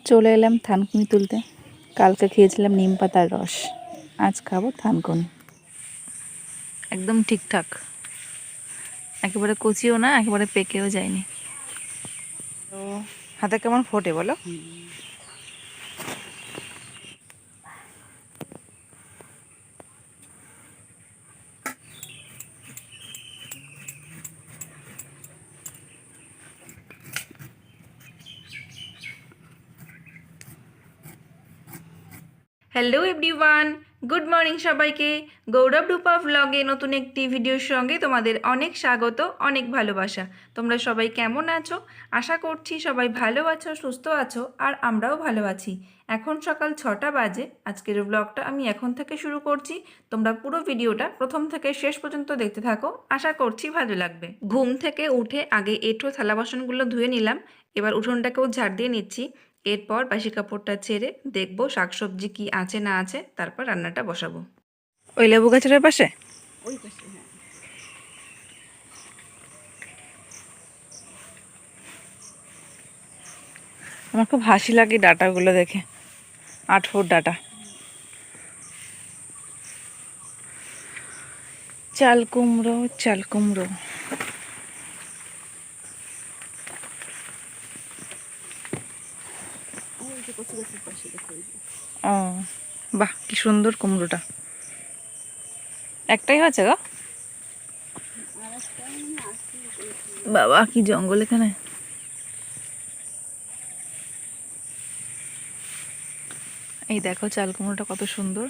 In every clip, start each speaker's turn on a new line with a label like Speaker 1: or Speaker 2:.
Speaker 1: চলে এলাম থানকুনি তুলতে। কালকে খেয়েছিলাম নিম পাতার রস, আজ খাবো থানকুনি। একদম ঠিকঠাক, একেবারে কচিও না, একেবারে পেকেও যায়নি। তো হাতে কেমন ফোটে বলো? হ্যালো এভরিওয়ান, গুড মর্নিং সবাইকে। গৌরব রূপা ভ্লগে নতুন একটি ভিডিওর সঙ্গে তোমাদের অনেক স্বাগত, অনেক ভালোবাসা। তোমরা সবাই কেমন আছো? আশা করছি সবাই ভালো আছো, সুস্থ আছো, আর আমরাও ভালো আছি। এখন সকাল 6টা বাজে। আজকের ব্লগটা আমি এখন থেকে শুরু করছি। তোমরা পুরো ভিডিওটা প্রথম থেকে শেষ পর্যন্ত দেখতে থাকো, আশা করছি ভালো লাগবে। ঘুম থেকে উঠে আগে এঁঠো থালা বাসনগুলো ধুয়ে নিলাম, এবার উঠোনটাকেও ঝাড় দিয়ে নিচ্ছি। এরপর বাসি কাপড়টা ছেড়ে দেখবো শাকসবজি কি আছে না আছে, তারপর রান্নাটা বসাবো। ওই লেবু গাছের পাশে,
Speaker 2: ওই পাশে, হ্যাঁ।
Speaker 1: আমার খুব হাসি লাগে ডাটাগুলো দেখে, 8 ফুট ডাটা। চাল কুমড়ো, চাল কুমড়ো।
Speaker 2: ওই যে কচু গাছের পাশে দেখো, ওই যে।
Speaker 1: ও বাহ, কি সুন্দর কুমড়োটা। একটাই হয়েছে গো?
Speaker 2: আর একটা মানে আসি
Speaker 1: বাবা কি জঙ্গল এখানে। এই দেখো চাল কুমড়োটা কত সুন্দর,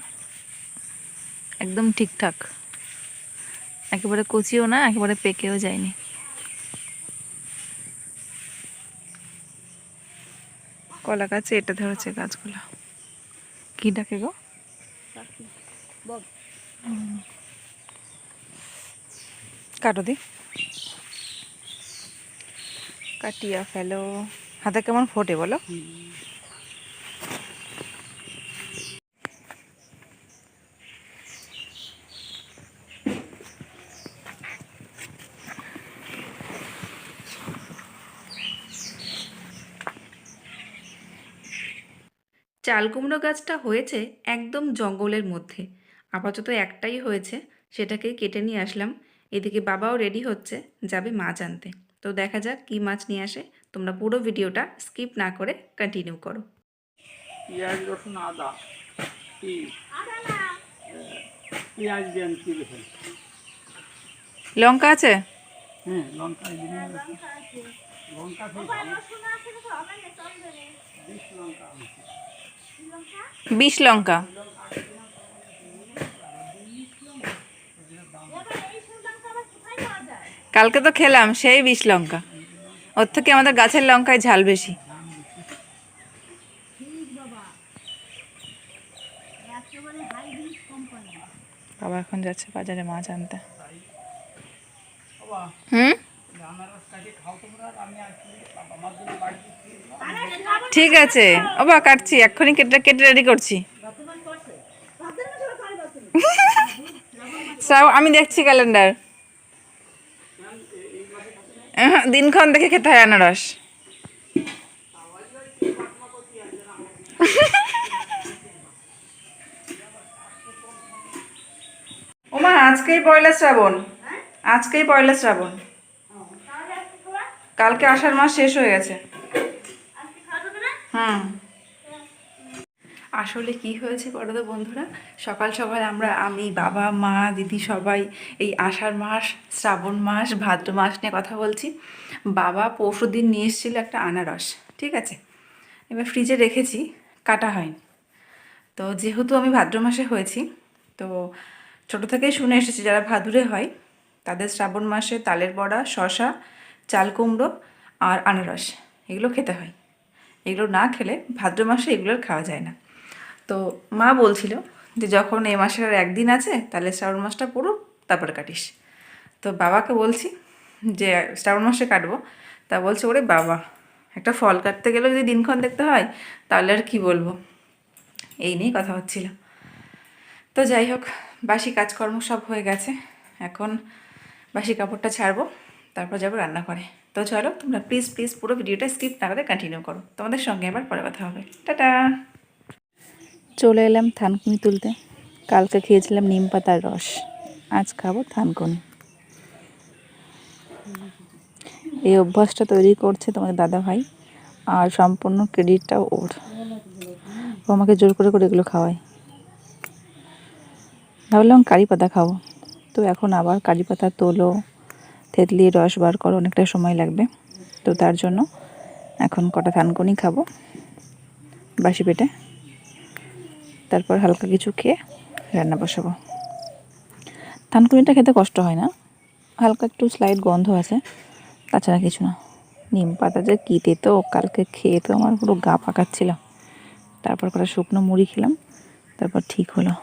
Speaker 1: একদম ঠিকঠাক, একেবারে কচিও না, একেবারে পেকেও যায়নি। কলা গাছে এটা ধরেছে গাছগুলো। কি ডাকে গো?
Speaker 2: পাখি, বক।
Speaker 1: কাটো দি, কাটিয়া ফেলো। হাতে কেমন ফোটে বলো? চাল কুমড়ো গাছটা হয়েছে একদম জঙ্গলের মধ্যে। আপাতত একটাই হয়েছে, সেটাকেই কেটে নিয়ে আসলাম। এদিকে বাবাও রেডি হচ্ছে, যাবে মাছ আনতে। তো দেখা যাক কী মাছ নিয়ে আসে। তোমরা পুরো ভিডিওটা স্কিপ না করে কন্টিনিউ করো।
Speaker 3: পেঁয়াজ রসুন আদা পেঁয়াজ দেন কি দেখেন।
Speaker 1: লঙ্কা আছে?
Speaker 3: হ্যাঁ, লঙ্কা লঙ্কা খুব ভালো।
Speaker 1: 20 লঙ্কা। কালকে তো খেলাম সেই 20 লঙ্কা, ওর থেকে আমাদের গাছের লঙ্কায় ঝাল বেশি। বাবা এখন যাচ্ছে বাজারে মাছ আনতে। হুম, ঠিক আছে বাবা, কাটছি এক্ষুনি, কেটে কেটে রেডি করছি। আমি দেখছি ক্যালেন্ডার, দিনক্ষণ দেখে খেতে হয় আনারস। ওমা আজকেই পয়লা শ্রাবণ, আজকেই পয়লা শ্রাবণ। কালকে আষাঢ় মাস শেষ হয়ে গেছে। হুম, আসলে কি হয়েছে বলো তো বন্ধুরা, সকাল সকাল আমি বাবা মা দিদি সবাই এই আষাঢ় মাস, শ্রাবণ মাস, ভাদ্র মাস নিয়ে কথা বলছি। বাবা পরশুদিন নিয়ে এসেছিল একটা আনারস, ঠিক আছে, এবার ফ্রিজে রেখেছি, কাটা হয়নি। তো যেহেতু আমি ভাদ্র মাসে হয়েছি, তো ছোটো থেকেই শুনে এসেছি যারা ভাদুরে হয় তাদের শ্রাবণ মাসে তালের বড়া, শশা, চাল কুমড়ো আর আনারস এগুলো খেতে হয়। এগুলো না খেলে ভাদ্র মাসে এগুলোর খাওয়া যায় না। তো মা বলছিল যে যখন এই মাসের আর একদিন আছে তাহলে শ্রাবণ মাসটা পুরো তারপরে কাটিস। তো বাবাকে বলছি যে শ্রাবণ মাসে কাটবো, তা বলছে ওরে বাবা, একটা ফল কাটতে গেলেও যদি দিনক্ষণ দেখতে হয় তাহলে আর কি বলবো। এই নিয়েই কথা হচ্ছিল। তো যাই হোক, বাসি কাজকর্ম সব হয়ে গেছে, এখন বাসি কাপড়টা ছাড়বো, তারপর যাবো রান্না করে। তো তো চলো তোমরা প্লিজ প্লিজ পুরো ভিডিওটা স্কিপ না করে কন্টিনিউ করো, তোমাদের সঙ্গে আবার পরে কথা হবে। টাটা। চলে এলাম থানকুনি তুলতে। কালকে খেয়েছিলাম নিম পাতার রস, আজ খাবো থানকুনি। এই অভ্যাসটা তৈরি করছে তোমাদের দাদা ভাই, আর সম্পূর্ণ ক্রেডিটটাও ওর। ও আমাকে জোর করে করে এগুলো খাওয়ায়। ভাবলাম কারি পাতা খাবো, তো এখন আবার কারি পাতা তোলো, থেতলিয়ে রস বার করো, অনেকটা সময় লাগবে। তো তার জন্য এখন কটা থানকুনি খাবো বাসি পেটে, তারপর হালকা কিছু খেয়ে রান্না বসাবো। থানকুনিটা খেতে কষ্ট হয় না, হালকা একটু স্লাইড গন্ধ আছে, তাছাড়া কিছু না। নিম পাতা যে কী তেতো, কালকে খেয়ে তো আমার পুরো গা পাকাচ্ছিল। তারপর কটা শুকনো মুড়ি খেলাম, তারপর ঠিক হলো।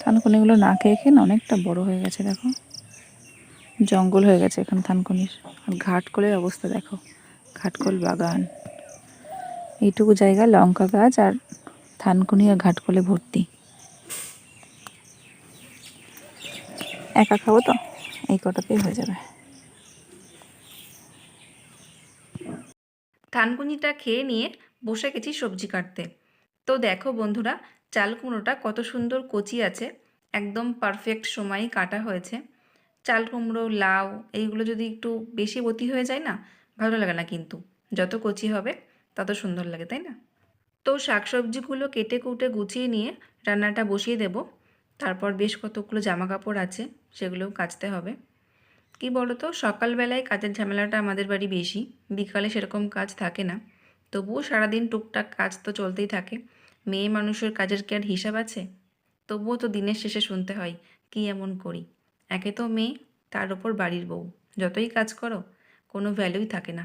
Speaker 1: থানকুনিগুলো না খেয়ে খেয়ে না অনেকটা বড় হয়ে গেছে, দেখো জঙ্গল হয়ে গেছে এখন থানকুনির। আর ঘাটকোলের অবস্থা দেখো, ঘাটকোল বাগান, এইটুকু জায়গা লঙ্কা গাছ আর থানকুনি আর ঘাটকোলে ভর্তি। একা খাবো তো, এই কটাতেই হয়ে যাবে। থানকুনিটা খেয়ে নিয়ে বসে গেছি সবজি কাটতে। তো দেখো বন্ধুরা, চাল কুমড়োটা কত সুন্দর কচি আছে, একদম পারফেক্ট সময়ে কাটা হয়েছে। চাল কুমড়ো, লাউ এইগুলো যদি একটু বেশি বতি হয়ে যায় না, ভালো লাগে না, কিন্তু যত কচি হবে তত সুন্দর লাগে, তাই না? তো শাকসবজিগুলো কেটে কুটে গুছিয়ে নিয়ে রান্নাটা বসিয়ে দেব। তারপর বেশ কতগুলো জামা কাপড় আছে, সেগুলোও কাচতে হবে। কি বলো তো, সকালবেলায় কাজের ঝামেলাটা আমাদের বাড়ি বেশি, বিকালে সেরকম কাজ থাকে না। তবুও সারাদিন টুকটাক কাজ তো চলতেই থাকে। মেয়ে মানুষের কাজের কি আর হিসাব আছে? তবুও তো দিনের শেষে শুনতে হয়, কি এমন করি। একে তো মেয়ে, তার ওপর বাড়ির বউ, যতই কাজ করো কোনো ভ্যালুই থাকে না।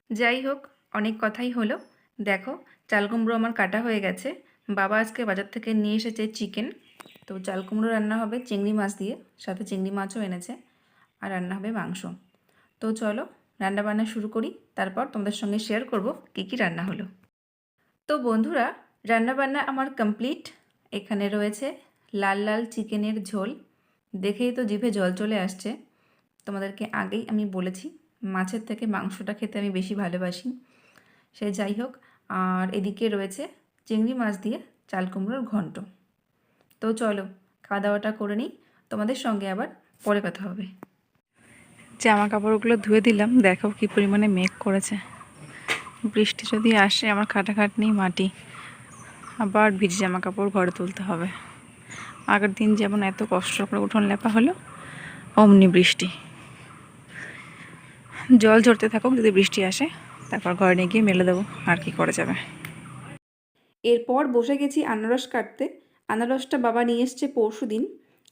Speaker 1: যাই হোক, অনেক কথাই হলো। দেখো, চাল কুমড়ো আমার কাটা হয়ে গেছে। বাবা আজকে বাজার থেকে নিয়ে এসেছে চিকেন। তো চাল কুমড়ো রান্না হবে চিংড়ি মাছ দিয়ে, সাথে চিংড়ি মাছও এনেছে, আর রান্না হবে মাংস। তো চলো রান্না বান্না শুরু করি, তারপর তোমাদের সঙ্গে শেয়ার করব কী কী রান্না হলো। তো বন্ধুরা, রান্না বান্না আমার কমপ্লিট। এখানে রয়েছে লাল লাল চিকেনের ঝোল, দেখেই তো জিভে জল চলে আসছে। তোমাদেরকে আগেই আমি বলেছি, মাছের থেকে মাংসটা খেতে আমি বেশি ভালোবাসি। সে যাই হোক, আর এদিকে রয়েছে চিংড়ি মাছ দিয়ে চাল কুমড়োর ঘন্ট। তো চলো খাওয়া দাওয়াটা করে নিই, তোমাদের সঙ্গে আবার পরে কথা হবে। জামা কাপড়গুলো ধুয়ে দিলাম, দেখো কি পরিমাণে মেঘ করেছে। বৃষ্টি যদি আসে আমার খাটাখাটনি মাটি, আবার ভিজে জামা কাপড় ঘরে তুলতে হবে। আগের দিন যেমন এত কষ্ট করে উঠোন লেপা হলো, অমনি বৃষ্টি। জল ঝরতে থাকুক, যদি বৃষ্টি আসে তারপর ঘরে নিয়ে গিয়ে মেলে দেবো, আর কি করা যাবে। এরপর বসে গেছি আনারস কাটতে। আনারসটা বাবা নিয়ে এসছে পরশুদিন।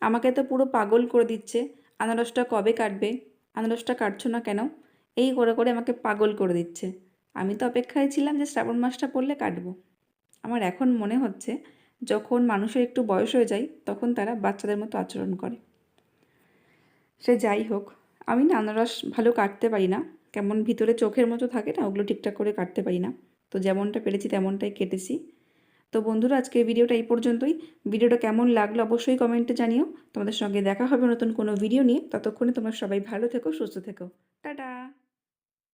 Speaker 1: আমাকে তো পুরো পাগল করে দিচ্ছে, আনারসটা কবে কাটবে, আনারসটা কাটছো না কেন, এই করে করে আমাকে পাগল করে দিচ্ছে। আমি তো অপেক্ষায় ছিলাম যে শ্রাবণ মাসটা পড়লে কাটবো। আমার এখন মনে হচ্ছে, যখন মানুষের একটু বয়স হয়ে যায় তখন তারা বাচ্চাদের মতো আচরণ করে। সে যাই হোক, আমি না আনারস ভালো কাটতে পারি না, কেমন ভিতরে চোখের মতো থাকে না, ওগুলো ঠিকঠাক করে কাটতে পারি না। তো যেমনটা পেরেছি তেমনটাই কেটেছি। তো বন্ধুরা, আজকের ভিডিওটা এই পর্যন্তই। ভিডিওটা কেমন লাগলো অবশ্যই কমেন্টে জানিও। তোমাদের সঙ্গে দেখা হবে নতুন কোনো ভিডিও নিয়ে। ততক্ষণে তোমরা সবাই ভালো থেকো, সুস্থ থেকো। টাটা।